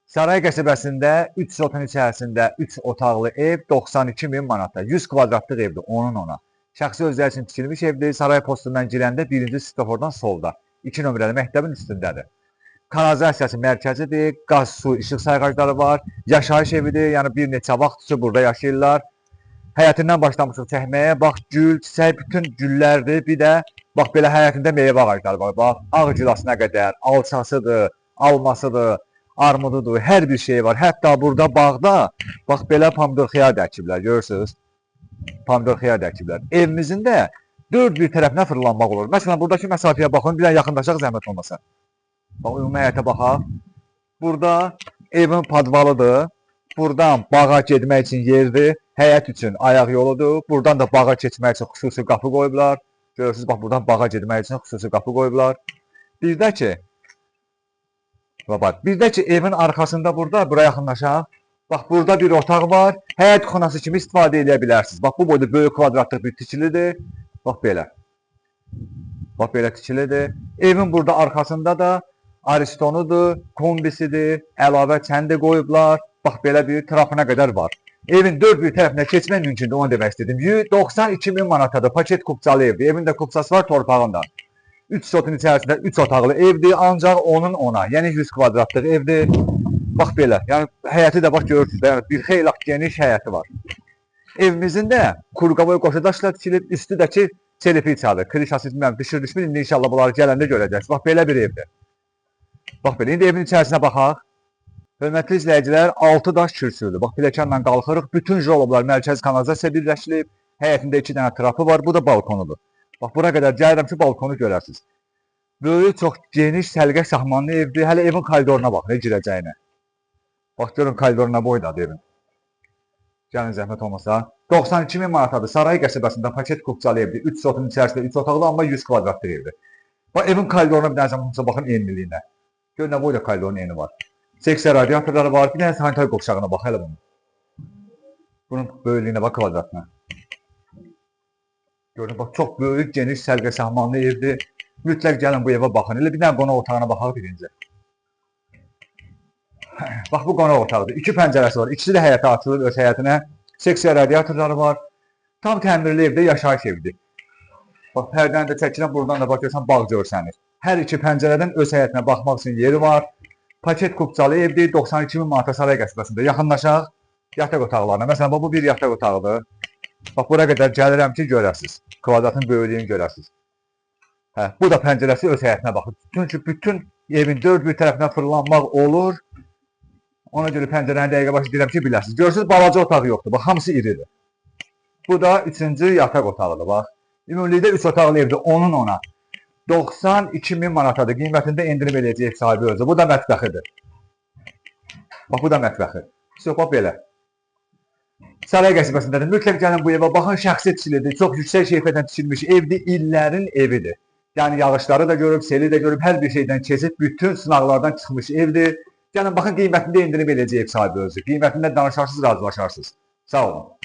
Saray qəsəbəsində 3 sotun içərisində 3 otaqlı ev 92 min manata. 100 kvadratlıq evdir, onun ona. Şəxsi özləri üçün tikilmiş evdir. Saray postundan girəndə 1-ci svetofordan solda. 2 nömrəli məktəbin üstündədir. Kanalizasiyası mərkəzidir. Qaz, su, işıq sayğacları var. Yaşayış evidir. Yəni bir neçə vaxt burada yaşayırlar. Həyətindən başlamışıq çəkməyə. Bax, gül, çiçək, bütün güllərdir. Bir də bax belə həyətində meyvə ağacları var. Bax, ağ gilasına qədər, alçasıdır, almasıdır, armududur, hər bir şey var. Hətta burada bağda bax belə pomidor xiyar da əkiblər, görürsünüz? Pomidor xiyar da əkiblər. Evimizin də dörd bir tərəfinə fırlanmaq olur. Məsələn, buradakı məsafəyə baxın, bir yaxınlaşaq zəhmət olmasa. Bax, ümumi həyətə baxaq. Burada evin podvalıdır. Buradan bağa getmək üçün yerdir. Həyət üçün ayaq yoludur. Buradan da bağa keçmək üçün xüsusi qapı qoyublar. Görürsünüz, bax, buradan bağa getmək üçün xüsusi qapı qoyublar. Bir də ki, evin arxasında burada, buraya yaxınlaşaq. Bax, burada bir otaq var. Həyət xonası kimi istifadə edə bilərsiniz. Bax, bu boyda böyük kvadratlıq bir tikilidir. Bax, belə. Bax, belə tikilidir. Evin burada arxasında da aristonudur, kombisidir, əlavə çəndi qoyublar. Bax, belə bir trapına qədər var. Evin dörd bir tərəfinə keçmək mümkündür, onu demək istedim. 92 min manatadır, paket kupçalı evdir. Evin də kupçası var torpağında. 3 sotun içərisində 3 otaqlı evdir, ancaq onun ona, yəni 100 kvadratlıq evdir. Bax belə, yəni həyəti də bax görürsünüz, yəni bir xeyli geniş həyəti var. Evimizin də kurqavoy qoşadaşla tikilib, üstüdəki çelifi içədir. Krişası bilməm, düşmür, indi inşallah bunları gələndə görəcəksiniz. Bax belə bir evdir. Bax belə, indi evin içərisinə baxaq. Hörmətli izləyicilər, 6 daş kürsüdür. Bax, pilləkənlə qalxırıq, bütün joloblar mərkəzi kanalizasiya birləşilib, həyətində 2 dənə trapı var, bu da balkonudur. Bax, bura qədər gəlirəm ki, balkonu görərsiniz. Böyük, çox geniş, səlqə şahmanlı evdir. Hələ evin koridoruna bax, ne girəcəyinə. Bax, görün, koridoruna boydadır evin. Gəlin, zəhmət olmasa. 92 min manatadır. Saray qəsəbəsində paket kupçalı evdir. 3 sotun içərisində 3 otaqlı, amma 100 kvadratlıq evdir. Bax, evin koridoruna bir dənə baxın enliliyinə. Görün, nə boyda koridorun eni var. Seksiya radiatorları var. Bir dənə sanitar qovşağına bax, hələ bunun. Bunun böyüklüyünə bax, kvadratına. Görün, bax, çox böyük, geniş, səlqə şahmanlı evdir. Mütləq gəlin bu evə baxın. Elə bir dənə qonaq otağına baxaq birinci. Bax, bu qonaq otağıdır. 2 pəncərəsi var. İkisi də həyətə açılır, öz həyətinə. Seksiya radiatorları var. Tam təmirli evdə yaşayış evidir. Bax, pərdəni də çəkilən, buradan da bax, görsən, bağ görsənir. Hər iki pəncərədən öz həyətinə baxmaq üçün yeri var. Paket kupçalı evdir, 92 min manata Saray qəsəbəsində. Yaxınlaşaq yataq otaqlarına. Məsələn, bu bir yataq otağıdır. Bax, bura qədər gəlirəm ki, görəsiniz. Kvadratın böyüklüyünü görəsiniz. Bu da pəncərəsi öz həyətinə baxır. Çünki bütün evin dörd bir tərəfinə fırlanmaq olur. Ona görə pəncərəni dəqiqə başı deyirəm ki, biləsiniz. Görürsünüz, balaca otağı yoxdur. Bax, hamısı iridir. Bu da 3-cü yataq otağıdır. Bax, ümumilikdə 3 otaqlı evdir, onun ona. 92 min manatadır. Qiymətində endirim eləyəcək sahibi özü. Bu da mətbəxidir. Bax, bu da mətbəxi. Bax, belə. Saray qəsəbəsindədir. Mütləq gəlin bu evə baxın, şəxsi tikilidir. Çox yüksək keyfiyyətlə tikilmiş evdir, illərin evidir. Yəni yağışları da görüb, seli də görüb, hər bir şeydən keçib, bütün sınaqlardan çıxmış evdir. Gəlin baxın, qiymətində endirim eləyəcək ev sahibi özü. Qiymətində danışarsınız, razılaşarsınız. Sağ olun.